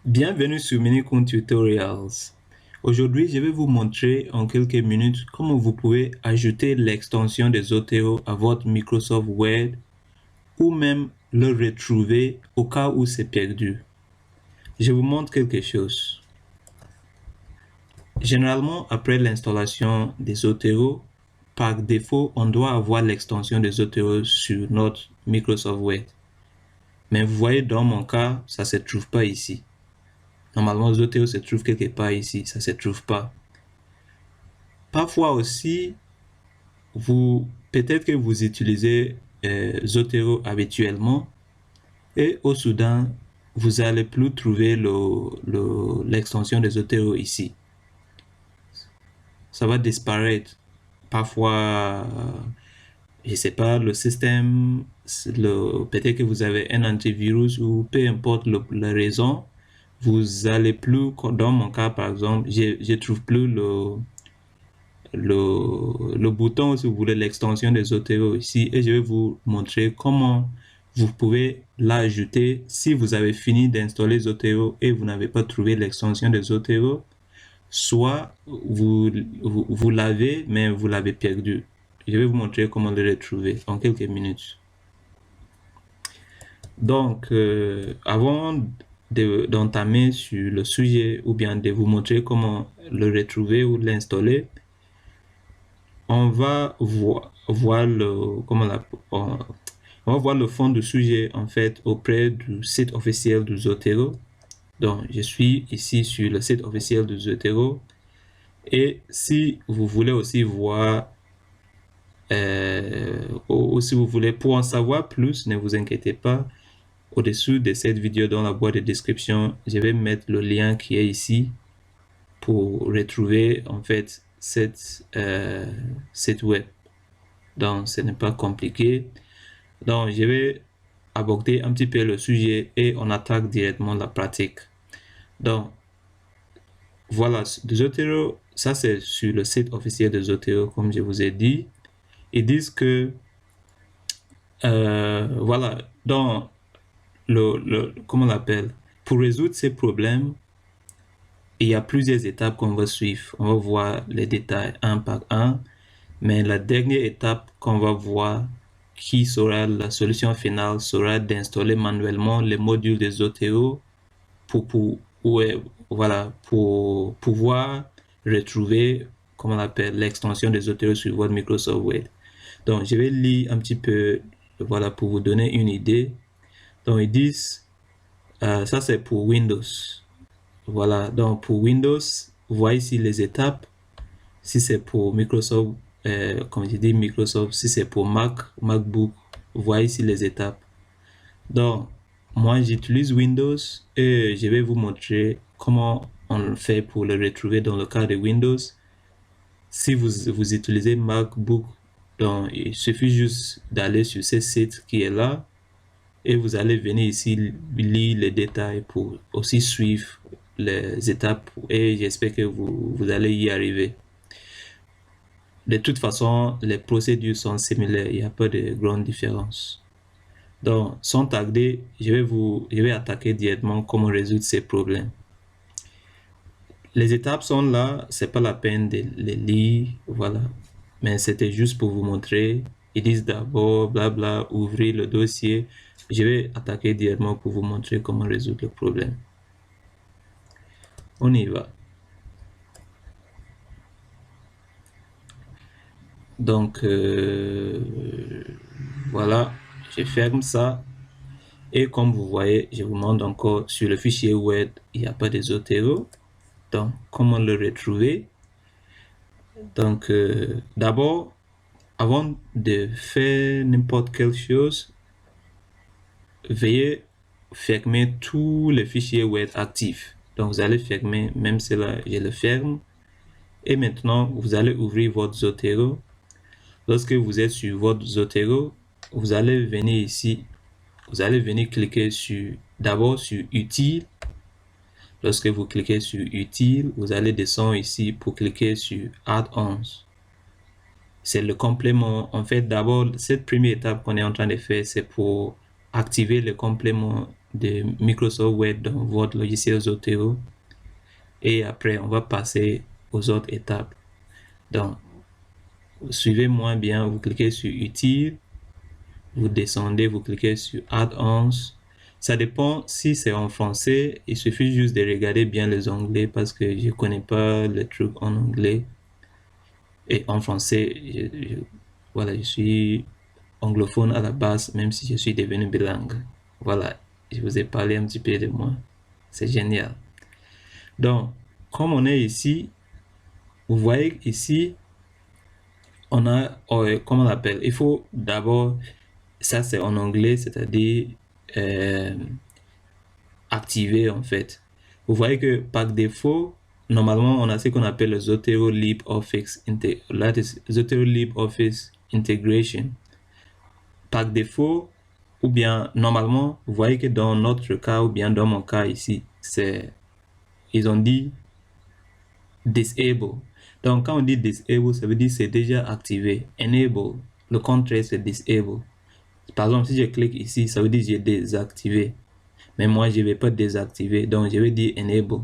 Bienvenue sur Minikun Tutorials. Aujourd'hui, je vais vous montrer en quelques minutes comment vous pouvez ajouter l'extension des Zotero à votre Microsoft Word ou même le retrouver au cas où c'est perdu. Je vous montre quelque chose. Généralement, après l'installation des Zotero, par défaut, on doit avoir l'extension des Zotero sur notre Microsoft Word. Mais vous voyez, dans mon cas, ça ne se trouve pas ici. Normalement, Zotero se trouve quelque part ici, ça ne se trouve pas. Parfois aussi, peut-être que vous utilisez Zotero habituellement et au Soudan, vous n'allez plus trouver l'extension de Zotero ici. Ça va disparaître. Parfois, je ne sais pas, le système, peut-être que vous avez un antivirus ou peu importe la raison, vous allez plus, dans mon cas par exemple, je ne trouve plus le bouton, si vous voulez, l'extension des Zotero ici, et je vais vous montrer comment vous pouvez l'ajouter si vous avez fini d'installer Zotero et vous n'avez pas trouvé l'extension des Zotero, soit vous l'avez, mais vous l'avez perdu. Je vais vous montrer comment le retrouver en quelques minutes. Donc, avant d'entamer sur le sujet ou bien de vous montrer comment le retrouver ou l'installer, on va voir le fond du sujet en fait auprès du site officiel du Zotero. Donc, je suis ici sur le site officiel du Zotero. Et si vous voulez aussi voir, ou si vous voulez, pour en savoir plus, ne vous inquiétez pas. Au-dessus de cette vidéo, dans la boîte de description, je vais mettre le lien qui est ici pour retrouver en fait cette site web. Donc, ce n'est pas compliqué. Donc, je vais aborder un petit peu le sujet et on attaque directement la pratique. Donc, voilà, de Zotero, ça c'est sur le site officiel de Zotero, comme je vous ai dit. Ils disent que, voilà, dans comment on l'appelle, pour résoudre ces problèmes, il y a plusieurs étapes qu'on va suivre. On va voir les détails un par un, mais la dernière étape qu'on va voir, qui sera la solution finale, sera d'installer manuellement les modules de Zotero voilà, pour pouvoir retrouver, comment on appelle, l'extension de Zotero sur votre Microsoft Word. Donc, je vais lire un petit peu, voilà, pour vous donner une idée. Donc, ils disent, ça c'est pour Windows. Voilà, donc pour Windows, vous voyez ici les étapes. Si c'est pour Microsoft, comme je dis Microsoft, si c'est pour MacBook, vous voyez ici les étapes. Donc, moi j'utilise Windows et je vais vous montrer comment on fait pour le retrouver dans le cas de Windows. Si vous utilisez MacBook, donc il suffit juste d'aller sur ce site qui est là et vous allez venir ici lire les détails pour aussi suivre les étapes et j'espère que vous allez y arriver. De toute façon, les procédures sont similaires, il n'y a pas de grande différence. Donc, sans tarder, je vais attaquer directement comment résoudre ces problèmes. Les étapes sont là, c'est pas la peine de les lire, voilà. Mais c'était juste pour vous montrer. Ils disent d'abord, blabla, ouvrir le dossier. Je vais attaquer directement pour vous montrer comment résoudre le problème. On y va. Donc, voilà, je ferme ça. Et comme vous voyez, je vous montre encore sur le fichier Word, il n'y a pas de Zotero. Donc, comment le retrouver? Donc, d'abord, avant de faire n'importe quelle chose, veuillez fermer tous les fichiers Word actifs. Donc, vous allez fermer, même cela, je le ferme. Et maintenant, vous allez ouvrir votre Zotero. Lorsque vous êtes sur votre Zotero, vous allez venir ici, vous allez venir cliquer d'abord sur Utile. Lorsque vous cliquez sur Utile, vous allez descendre ici pour cliquer sur Add-ons. C'est le complément. En fait, d'abord, cette première étape qu'on est en train de faire, c'est pour activer le complément de Microsoft Word dans votre logiciel Zotero. Et après, on va passer aux autres étapes. Donc, suivez-moi bien, vous cliquez sur Utile, vous descendez, vous cliquez sur Add-ons. Ça dépend si c'est en français, il suffit juste de regarder bien les onglets parce que je ne connais pas les trucs en anglais. Et en français, voilà, je suis anglophone à la base, même si je suis devenu bilingue. Voilà, je vous ai parlé un petit peu de moi. C'est génial. Donc, comme on est ici, vous voyez ici, on a, comment on l'appelle? Il faut d'abord, ça c'est en anglais, c'est-à-dire activer en fait. Vous voyez que par défaut, normalement, on a ce qu'on appelle le Zotero LibreOffice Integration. Par défaut, ou bien normalement, vous voyez que dans notre cas, ou bien dans mon cas ici, ils ont dit disable. Donc, quand on dit disable, ça veut dire c'est déjà activé. Enable, le contraire, c'est disable. Par exemple, si je clique ici, ça veut dire j'ai désactivé. Mais moi, je ne vais pas désactiver, donc je vais dire enable.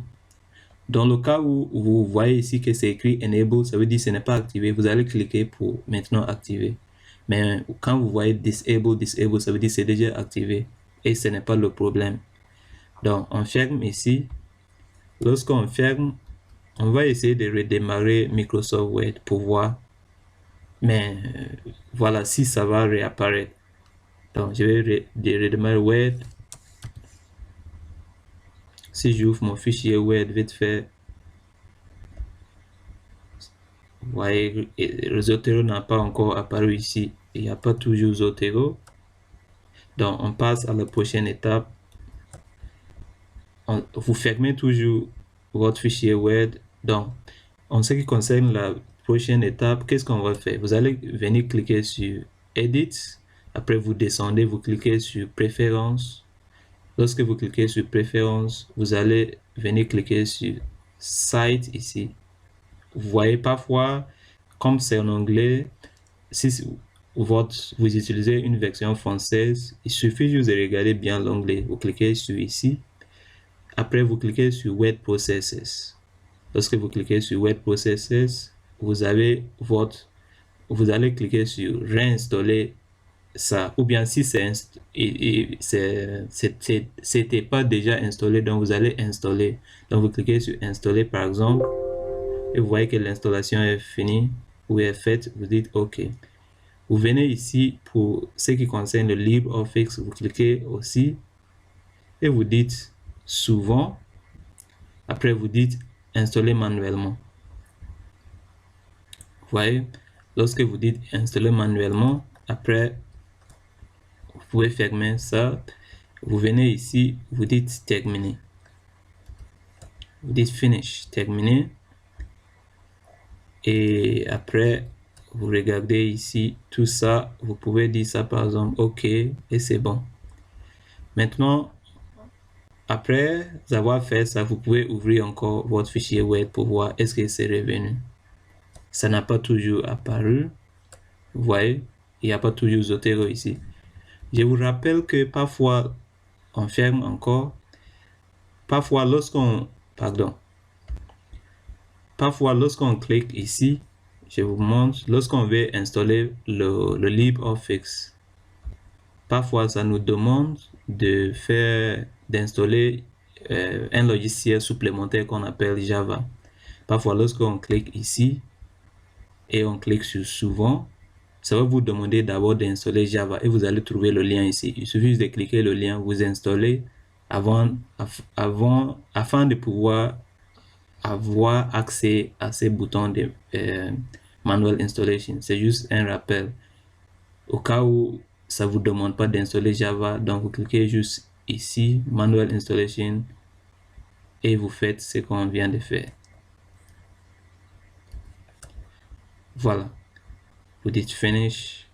Dans le cas où vous voyez ici que c'est écrit enable, ça veut dire que ce n'est pas activé. Vous allez cliquer pour maintenant activer. Mais quand vous voyez disable, ça veut dire que c'est déjà activé. Et ce n'est pas le problème. Donc, on ferme ici. Lorsqu'on ferme, on va essayer de redémarrer Microsoft Word pour voir. Mais voilà, si ça va réapparaître. Donc, je vais redémarrer Word. Si j'ouvre mon fichier Word vite fait, vous voyez, Zotero n'a pas encore apparu ici. Il n'y a pas toujours Zotero. Donc, on passe à la prochaine étape. Vous fermez toujours votre fichier Word. Donc, en ce qui concerne la prochaine étape, qu'est-ce qu'on va faire? Vous allez venir cliquer sur Edit. Après, vous descendez, vous cliquez sur Préférences. Lorsque vous cliquez sur Préférences, vous allez venir cliquer sur Site ici. Vous voyez parfois, comme c'est en anglais, si vous utilisez une version française, il suffit juste de regarder bien l'onglet. Vous cliquez sur ici. Après, vous cliquez sur Word Processes. Lorsque vous cliquez sur Word Processes, vous allez cliquer sur réinstaller ça. Ou bien si c'était pas déjà installé, donc vous allez installer. Donc vous cliquez sur installer par exemple. Et vous voyez que l'installation est finie ou est faite, vous dites OK. Vous venez ici pour ce qui concerne le LibreOffice, vous cliquez aussi et vous dites souvent. Après, vous dites installer manuellement. Vous voyez, lorsque vous dites installer manuellement, après, vous pouvez fermer ça. Vous venez ici, vous dites terminer. Vous dites finish, terminer. Et après, vous regardez ici tout ça. Vous pouvez dire ça par exemple, OK, et c'est bon. Maintenant, après avoir fait ça, vous pouvez ouvrir encore votre fichier Word pour voir est-ce que c'est revenu. Ça n'a pas toujours apparu. Vous voyez, il n'y a pas toujours Zotero ici. Je vous rappelle que parfois, on ferme encore. Parfois, lorsqu'on clique ici, je vous montre, lorsqu'on veut installer le LibreOffice, parfois ça nous demande d'installer un logiciel supplémentaire qu'on appelle Java. Parfois, lorsqu'on clique ici et on clique sur souvent, ça va vous demander d'abord d'installer Java et vous allez trouver le lien ici. Il suffit de cliquer le lien, vous installez afin de pouvoir avoir accès à ces boutons de Manual Installation. C'est juste un rappel. Au cas où ça vous demande pas d'installer Java, donc vous cliquez juste ici, Manual Installation, et vous faites ce qu'on vient de faire. Voilà. Vous dites Finish.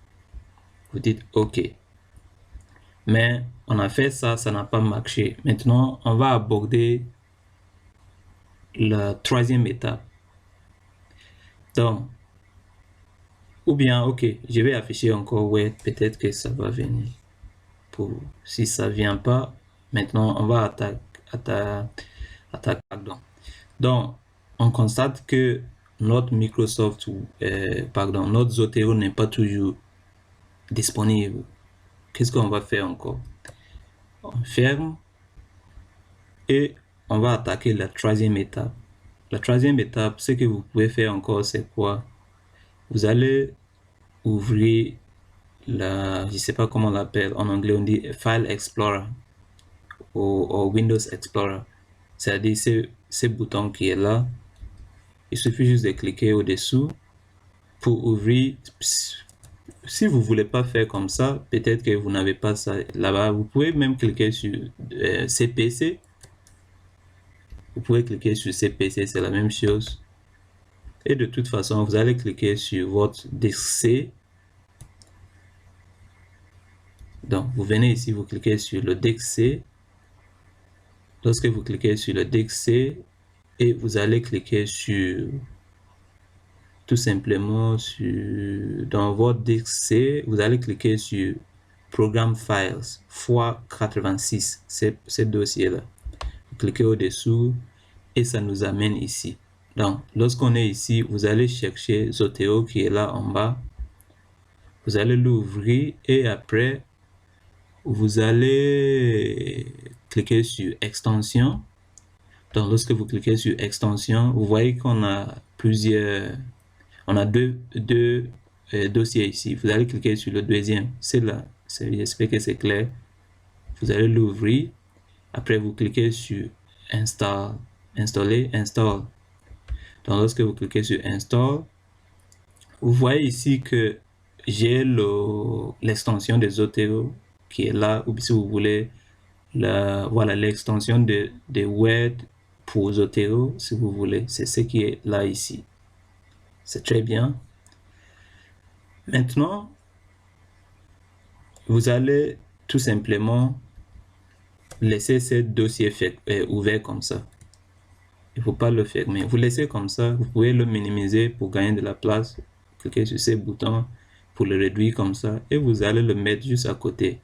Vous dites OK. Mais on a fait ça, ça n'a pas marché. Maintenant, on va aborder la troisième étape. Donc, ou bien, OK, je vais afficher encore Word. Peut-être que ça va venir. Si ça vient pas, Maintenant, on va pardon. Donc, on constate que notre Microsoft, notre Zotero n'est pas toujours disponible. Qu'est-ce qu'on va faire encore? On ferme et on va attaquer la troisième étape. La troisième étape, ce que vous pouvez faire encore, c'est quoi? Vous allez ouvrir je sais pas comment on l'appelle, en anglais on dit File Explorer ou Windows Explorer. C'est-à-dire ce bouton qui est là. Il suffit juste de cliquer au-dessous pour ouvrir. Si vous voulez pas faire comme ça, peut-être que vous n'avez pas ça là-bas. Vous pouvez même cliquer sur CPC. Vous pouvez cliquer sur CPC, c'est la même chose. Et de toute façon, vous allez cliquer sur votre disque C. Donc, vous venez ici, vous cliquez sur le disque C. Lorsque vous cliquez sur le disque C, et vous allez cliquer sur, tout simplement, dans votre disque C, vous allez cliquer sur Program Files x86, ce dossier-là. Vous cliquez au-dessous et ça nous amène ici. Donc, lorsqu'on est ici, vous allez chercher Zotero qui est là en bas. Vous allez l'ouvrir et après, vous allez cliquer sur Extension. Donc, lorsque vous cliquez sur Extension, vous voyez qu'on a on a deux dossiers ici. Vous allez cliquer sur le deuxième. C'est là. J'espère que c'est clair. Vous allez l'ouvrir. Après, vous cliquez sur Installer. Donc, lorsque vous cliquez sur Install, vous voyez ici que j'ai l'extension de Zotero qui est là, ou si vous voulez, voilà l'extension de Word pour Zotero, si vous voulez. C'est ce qui est là ici. C'est très bien. Maintenant, vous allez tout simplement laisser ce dossier ouvert comme ça. Il ne faut pas le fermer. Vous laissez comme ça. Vous pouvez le minimiser pour gagner de la place. Cliquez sur ces boutons pour le réduire comme ça. Et vous allez le mettre juste à côté.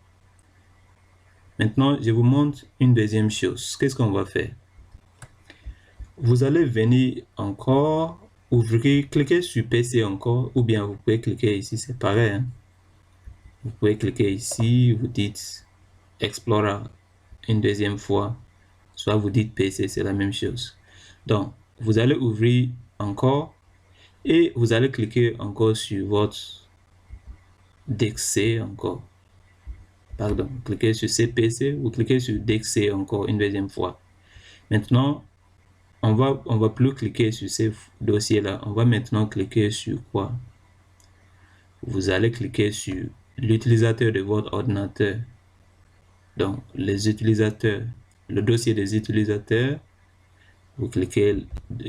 Maintenant, je vous montre une deuxième chose. Qu'est-ce qu'on va faire? Vous allez venir encore ouvrir, cliquer sur PC encore, ou bien vous pouvez cliquer ici, c'est pareil. Hein? Vous pouvez cliquer ici, vous dites Explorer une deuxième fois, soit vous dites PC, c'est la même chose. Donc, vous allez ouvrir encore et vous allez cliquer encore sur votre DXC encore. Pardon, cliquez sur CPC, vous cliquez sur DXC encore une deuxième fois. Maintenant, on va plus cliquer sur ces dossiers-là. On va maintenant cliquer sur quoi? Vous allez cliquer sur l'utilisateur de votre ordinateur. Donc, les utilisateurs, le dossier des utilisateurs, vous cliquez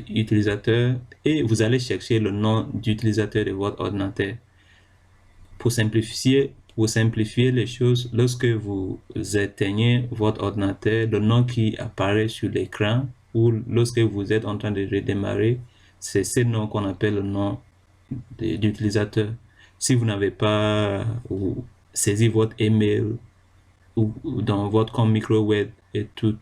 utilisateur et vous allez chercher le nom d'utilisateur de votre ordinateur. Pour simplifier les choses, lorsque vous éteignez votre ordinateur, le nom qui apparaît sur l'écran ou lorsque vous êtes en train de redémarrer, c'est ce nom qu'on appelle le nom d'utilisateur. Si vous n'avez pas saisi votre email ou dans votre compte micro-web et tout,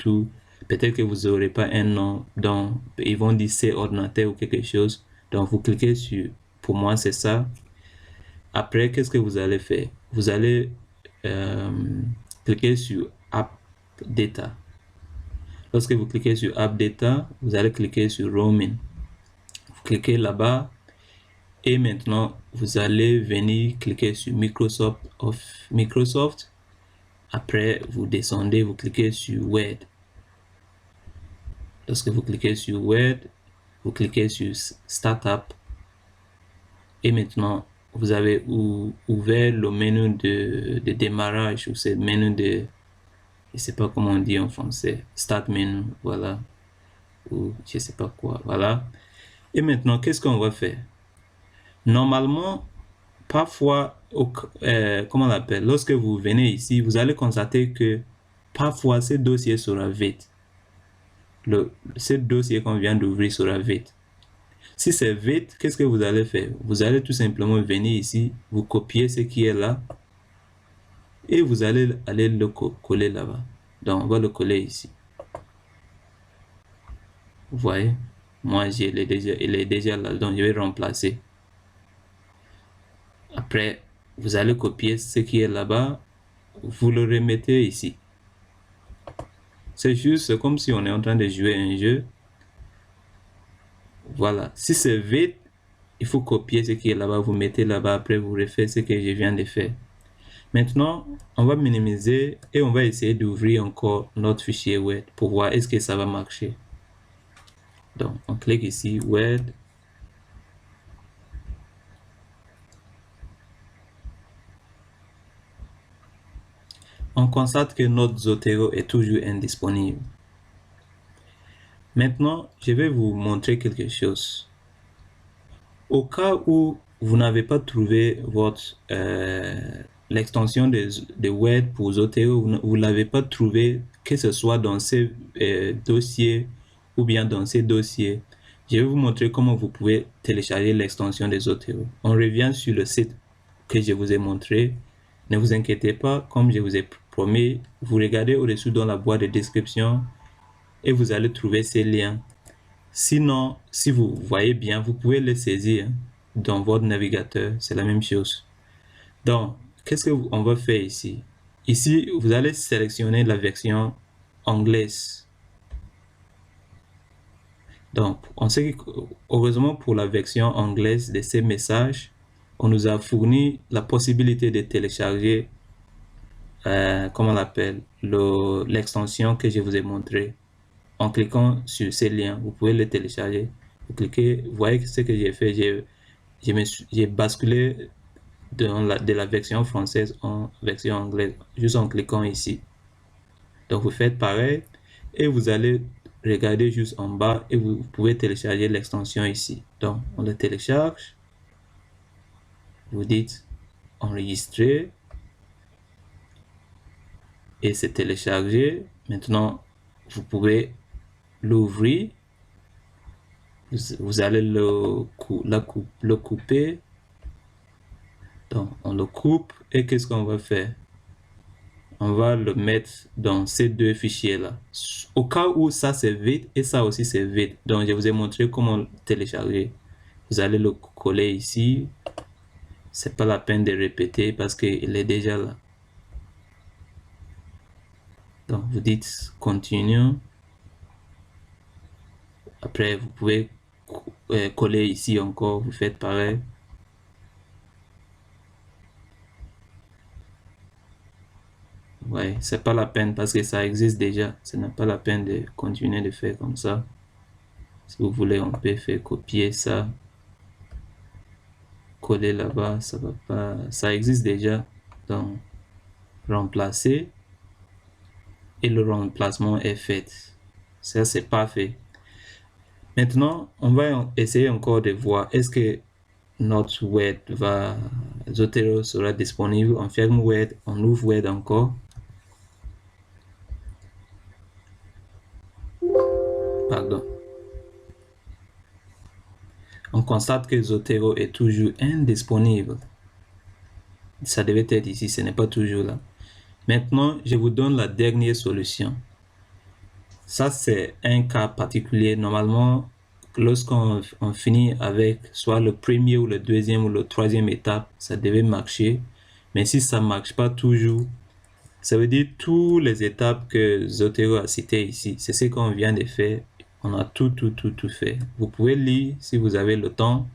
peut-être que vous n'aurez pas un nom, donc ils vont dire c'est ordinateur ou quelque chose. Donc vous cliquez sur, pour moi c'est ça. Après, qu'est-ce que vous allez faire? Vous allez cliquer sur App Data. Lorsque vous cliquez sur App Data, vous allez cliquer sur Roaming. Vous cliquez là-bas et maintenant vous allez venir cliquer sur Microsoft. Après, vous descendez, vous cliquez sur Word. Lorsque vous cliquez sur Word, vous cliquez sur Startup. Et maintenant, vous avez ouvert le menu de démarrage ou ce menu de, je sais pas comment on dit en français, Start Menu, voilà, ou je sais pas quoi, voilà. Et maintenant, qu'est-ce qu'on va faire? Normalement, parfois, comment on l'appelle, lorsque vous venez ici, vous allez constater que parfois ce dossier sera vide. Ce dossier qu'on vient d'ouvrir sera vide. Si c'est vide, qu'est-ce que vous allez faire? Vous allez tout simplement venir ici, vous copiez ce qui est là et vous allez le coller là-bas. Donc, on va le coller ici. Vous voyez, moi, il est déjà là, donc je vais remplacer. Après, vous allez copier ce qui est là-bas, vous le remettez ici. C'est juste comme si on est en train de jouer un jeu. Voilà, si c'est vide, il faut copier ce qui est là-bas, vous mettez là-bas, après vous refaites ce que je viens de faire. Maintenant, on va minimiser et on va essayer d'ouvrir encore notre fichier Word pour voir est-ce que ça va marcher. Donc, on clique ici, Word. On constate que notre Zotero est toujours indisponible. Maintenant, je vais vous montrer quelque chose. Au cas où vous n'avez pas trouvé votre l'extension de Word pour Zotero, vous ne l'avez pas trouvé, que ce soit dans ces dossiers ou bien dans ces dossiers, je vais vous montrer comment vous pouvez télécharger l'extension de Zotero. On revient sur le site que je vous ai montré. Ne vous inquiétez pas, comme je vous ai promis, vous regardez au-dessus dans la boîte de description et vous allez trouver ces liens. Sinon, si vous voyez bien, vous pouvez les saisir dans votre navigateur, c'est la même chose. Donc, qu'est-ce qu'on va faire ici? Ici, vous allez sélectionner la version anglaise. Donc, on sait que, heureusement pour la version anglaise de ces messages, on nous a fourni la possibilité de télécharger, comment on l'appelle, l'extension que je vous ai montré. En cliquant sur ces liens, vous pouvez les télécharger. Vous cliquez, vous voyez ce que j'ai fait, j'ai basculé de la version française en version anglaise, juste en cliquant ici. Donc vous faites pareil et vous allez regarder juste en bas et vous pouvez télécharger l'extension ici. Donc on le télécharge, vous dites enregistrer et c'est téléchargé. Maintenant vous pouvez l'ouvrir, vous allez le couper. Donc on le coupe et qu'est-ce qu'on va faire? On va le mettre dans ces deux fichiers là, au cas où ça c'est vide et ça aussi c'est vide. Donc je vous ai montré comment télécharger. Vous allez le coller ici, c'est pas la peine de répéter parce qu'il est déjà là. Donc vous dites continue, après vous pouvez coller ici encore, vous faites pareil. Ouais, c'est pas la peine parce que ça existe déjà. Ce n'est pas la peine de continuer de faire comme ça. Si vous voulez, on peut faire copier ça, coller là-bas, ça va pas, ça existe déjà. Donc, remplacer et le remplacement est fait. Ça, c'est parfait. Maintenant, on va essayer encore de voir est-ce que notre Word Zotero sera disponible. On ferme Word, on ouvre Word encore. Pardon. On constate que Zotero est toujours indisponible. Ça devait être ici, ce n'est pas toujours là. Maintenant, je vous donne la dernière solution. Ça, c'est un cas particulier. Normalement, lorsqu'on finit avec soit le premier ou le deuxième ou le troisième étape, ça devait marcher. Mais si ça ne marche pas toujours, ça veut dire toutes les étapes que Zotero a citées ici. C'est ce qu'on vient de faire. On a tout fait. Vous pouvez lire si vous avez le temps.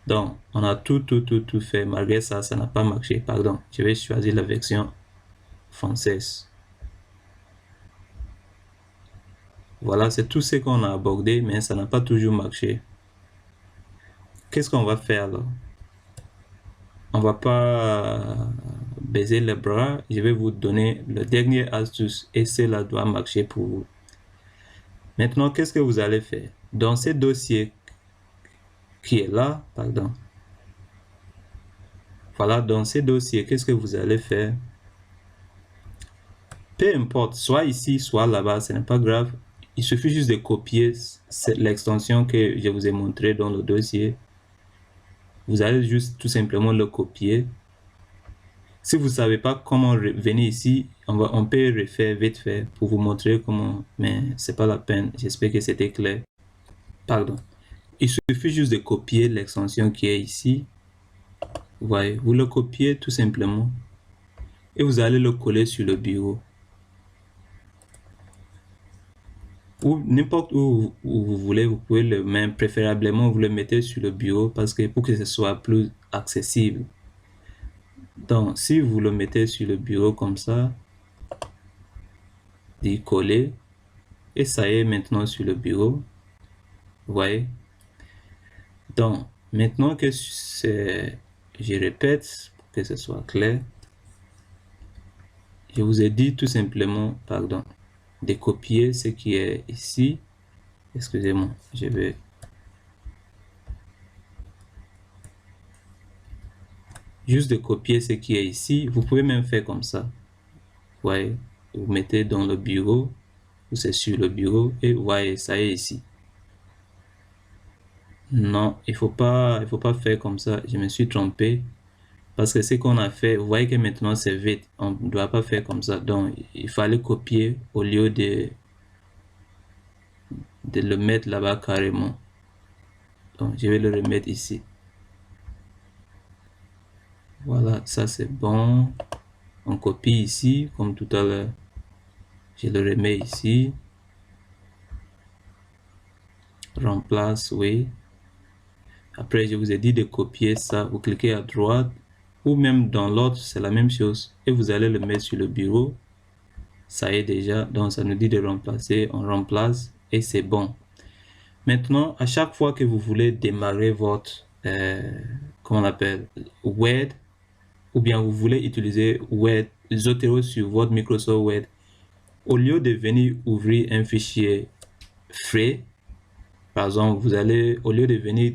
Donc, on a tout fait. Malgré ça, ça n'a pas marché. Pardon, je vais choisir la version française. Voilà, c'est tout ce qu'on a abordé, mais ça n'a pas toujours marché. Qu'est-ce qu'on va faire alors? On va pas baiser les bras. Je vais vous donner le dernier astuce et cela doit marcher pour vous. Maintenant, qu'est-ce que vous allez faire? Dans ce dossier qui est là, pardon. Voilà, dans ce dossier, qu'est-ce que vous allez faire? Peu importe, soit ici, soit là-bas, ce n'est pas grave. Il suffit juste de copier l'extension que je vous ai montré dans le dossier. Vous allez juste tout simplement le copier. Si vous ne savez pas comment venir ici, on peut refaire vite fait pour vous montrer comment, mais c'est pas la peine. J'espère que c'était clair. Pardon. Il suffit juste de copier l'extension qui est ici. Vous voyez, vous le copiez tout simplement et vous allez le coller sur le bureau. Ou n'importe où vous voulez, vous pouvez le mettre, préférablement vous le mettez sur le bureau parce que pour que ce soit plus accessible. Donc, si vous le mettez sur le bureau comme ça, d'y coller, et ça y est maintenant sur le bureau. Vous voyez? Donc, maintenant que c'est, je répète pour que ce soit clair, je vous ai dit tout simplement, pardon, de copier ce qui est ici. Excusez-moi, je vais... Juste de copier ce qui est ici. Vous pouvez même faire comme ça. Vous voyez, vous mettez dans le bureau, ou c'est sur le bureau, et vous voyez, ça y est ici. Non, il faut pas faire comme ça. Je me suis trompé. Parce que ce qu'on a fait, vous voyez que maintenant c'est vide. On ne doit pas faire comme ça. Donc, il fallait copier au lieu de le mettre là-bas carrément. Donc, je vais le remettre ici. Voilà, ça c'est bon. On copie ici, comme tout à l'heure. Je le remets ici. Remplace, oui. Après, je vous ai dit de copier ça. Vous cliquez à droite ou même dans l'autre, c'est la même chose. Et vous allez le mettre sur le bureau. Ça y est déjà. Donc, ça nous dit de remplacer. On remplace et c'est bon. Maintenant, à chaque fois que vous voulez démarrer votre, comment on appelle, Word, ou bien vous voulez utiliser Word, Zotero sur votre Microsoft Word, au lieu de venir ouvrir un fichier frais, par exemple, vous allez, au lieu de venir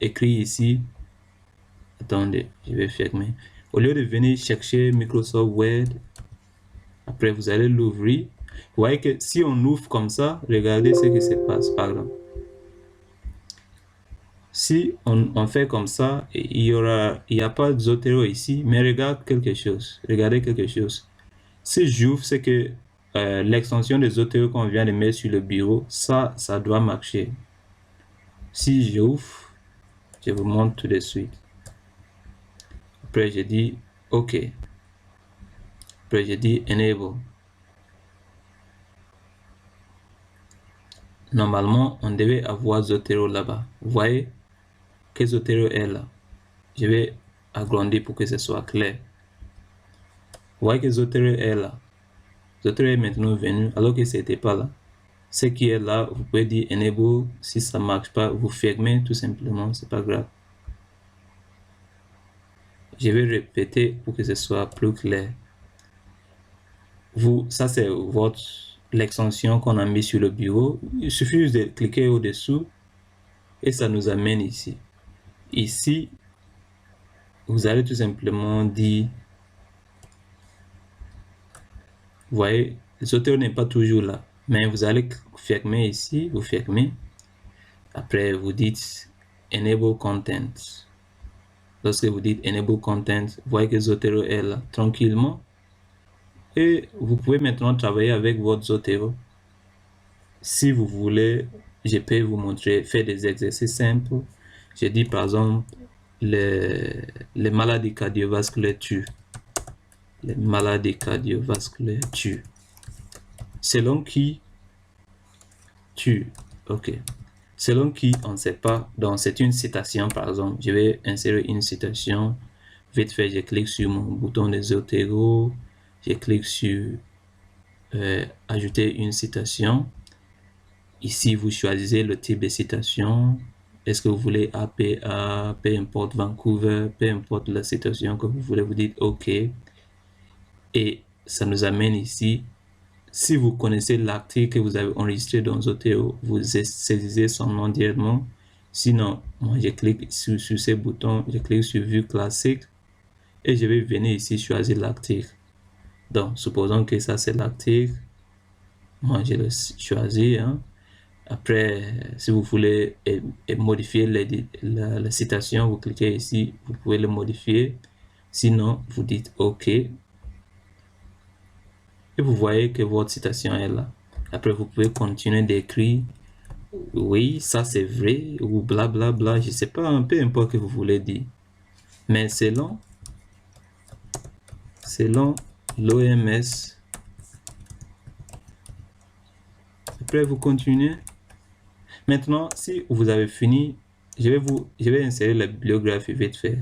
écrire ici, attendez, je vais fermer, au lieu de venir chercher Microsoft Word, après vous allez l'ouvrir. Vous voyez que si on ouvre comme ça, regardez ce qui se passe, par exemple. Si on fait comme ça, il n'y a pas de Zotero ici, mais regarde quelque chose. Regardez quelque chose. Si j'ouvre, c'est que l'extension de Zotero qu'on vient de mettre sur le bureau, ça doit marcher. Si j'ouvre, je vous montre tout de suite. Après, je dis OK. Après, je dis Enable. Normalement, on devait avoir Zotero là-bas. Vous voyez que Zotero est là. Je vais agrandir pour que ce soit clair. Vous voyez que Zotero est là. Zotero est maintenant venu alors que c'était pas là. Ce qui est là, vous pouvez dire Enable. Si ça marche pas, vous fermez tout simplement. C'est pas grave. Je vais répéter pour que ce soit plus clair. Ça c'est l'extension qu'on a mis sur le bureau. Il suffit juste de cliquer au-dessous et ça nous amène ici. Ici, vous allez tout simplement dire, vous voyez, le Zotero n'est pas toujours là, mais vous allez fermer ici, vous fermez. Après, vous dites Enable Content. Lorsque vous dites Enable Content, vous voyez que Zotero est là tranquillement. Et vous pouvez maintenant travailler avec votre Zotero. Si vous voulez, je peux vous montrer, faire des exercices simples. Je dis par exemple, les maladies cardiovasculaires tuent. Les maladies cardiovasculaires tuent. Selon qui tue. OK. Selon qui, on ne sait pas. Donc, c'est une citation, par exemple. Je vais insérer une citation. Vite fait, je clique sur mon bouton de Zotero. Je clique sur ajouter une citation. Ici, vous choisissez le type de citation. Est-ce que vous voulez APA, peu importe Vancouver, peu importe la citation que vous voulez, vous dites OK. Et ça nous amène ici. Si vous connaissez l'article que vous avez enregistré dans Zotero, vous saisissez son nom directement. Sinon, moi, je clique sur ces boutons, je clique sur Vue classique et je vais venir ici choisir l'article. Donc, supposons que ça, c'est l'article. Moi, je le choisis. Hein. Après, si vous voulez modifier la citation, vous cliquez ici, vous pouvez le modifier. Sinon, vous dites OK. et vous voyez que votre citation est là. Après, vous pouvez continuer d'écrire oui, ça c'est vrai, ou blablabla, bla, bla, je sais pas, peu importe ce que vous voulez dire. Mais selon l'OMS, après vous continuez. Maintenant, si vous avez fini, je vais insérer la bibliographie vite fait.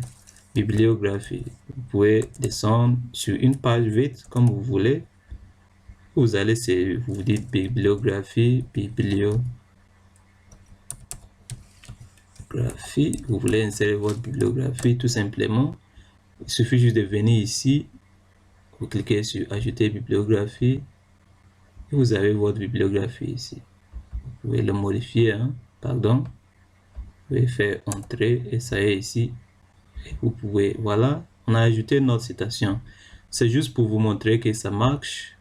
Bibliographie. Vous pouvez descendre sur une page vite comme vous voulez. Vous allez, vous dites bibliographie, vous voulez insérer votre bibliographie tout simplement. Il suffit juste de venir ici, vous cliquez sur ajouter bibliographie et vous avez votre bibliographie ici. Vous pouvez le modifier, hein, pardon. Vous pouvez faire entrer et ça est ici. Et vous pouvez, voilà, on a ajouté notre citation. C'est juste pour vous montrer que ça marche.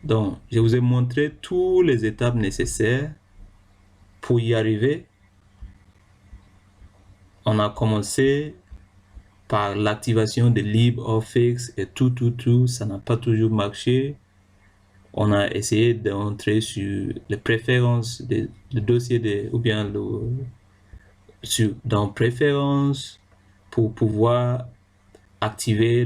Donc, je vous ai montré toutes les étapes nécessaires pour y arriver. On a commencé par l'activation de LibreOffice et tout, ça n'a pas toujours marché. On a essayé d'entrer sur les préférences du dossier ou bien dans préférences pour pouvoir activer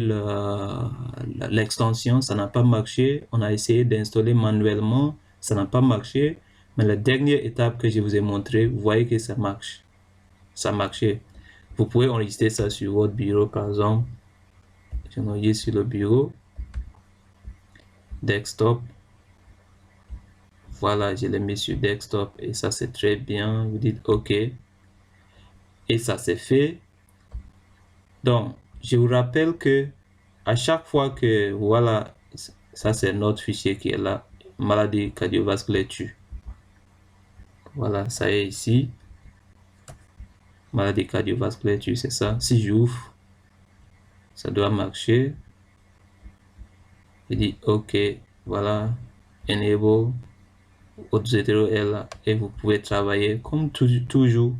l'extension, ça n'a pas marché. On a essayé d'installer manuellement, ça n'a pas marché. Mais la dernière étape que je vous ai montré, vous voyez que ça marche. Ça marchait. Vous pouvez enregistrer ça sur votre bureau, par exemple. J'enregistre sur le bureau. Desktop. Voilà, je l'ai mis sur desktop et ça c'est très bien. Vous dites OK. Et ça c'est fait. Donc, je vous rappelle que à chaque fois que, voilà, ça c'est notre fichier qui est là, maladie cardiovasculaire tue. Voilà, ça est ici. Maladie cardiovasculaire tue, c'est ça. Si j'ouvre, ça doit marcher. Je dis OK, voilà, enable, autres 0 est là et vous pouvez travailler comme toujours.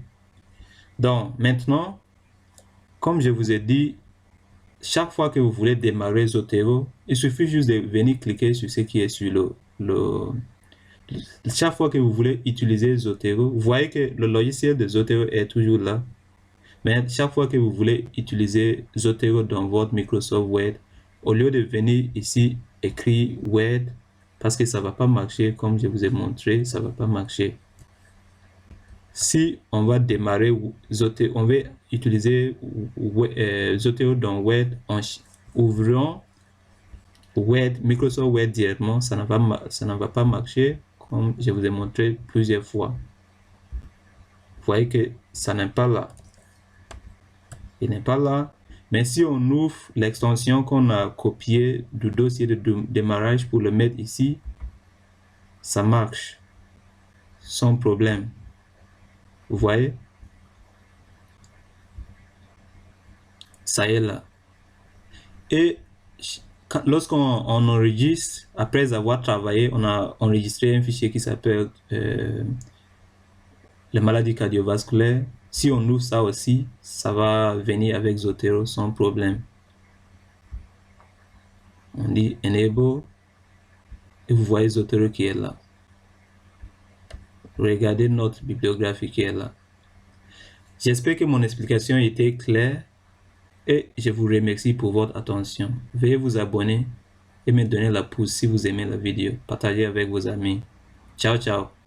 Donc, maintenant, comme je vous ai dit, chaque fois que vous voulez démarrer Zotero, il suffit juste de venir cliquer sur ce qui est sur chaque fois que vous voulez utiliser Zotero, vous voyez que le logiciel de Zotero est toujours là. Mais chaque fois que vous voulez utiliser Zotero dans votre Microsoft Word, au lieu de venir ici écrire Word, parce que ça ne va pas marcher, comme je vous ai montré, ça ne va pas marcher. Si on va démarrer Zotero, on va utiliser Zotero dans Word en ouvrant Word, Microsoft Word directement, ça ne va pas marcher, comme je vous ai montré plusieurs fois. Vous voyez que ça n'est pas là. Il n'est pas là. Mais si on ouvre l'extension qu'on a copiée du dossier de démarrage pour le mettre ici, ça marche sans problème. Vous voyez? Ça y est là. Et lorsqu'on enregistre, après avoir travaillé, on a enregistré un fichier qui s'appelle les maladies cardiovasculaires. Si on ouvre ça aussi, ça va venir avec Zotero sans problème. On dit enable et vous voyez Zotero qui est là. Regardez notre bibliographie qui est là. J'espère que mon explication était claire et je vous remercie pour votre attention. Veuillez vous abonner et me donner la pouce si vous aimez la vidéo. Partagez avec vos amis. Ciao, ciao.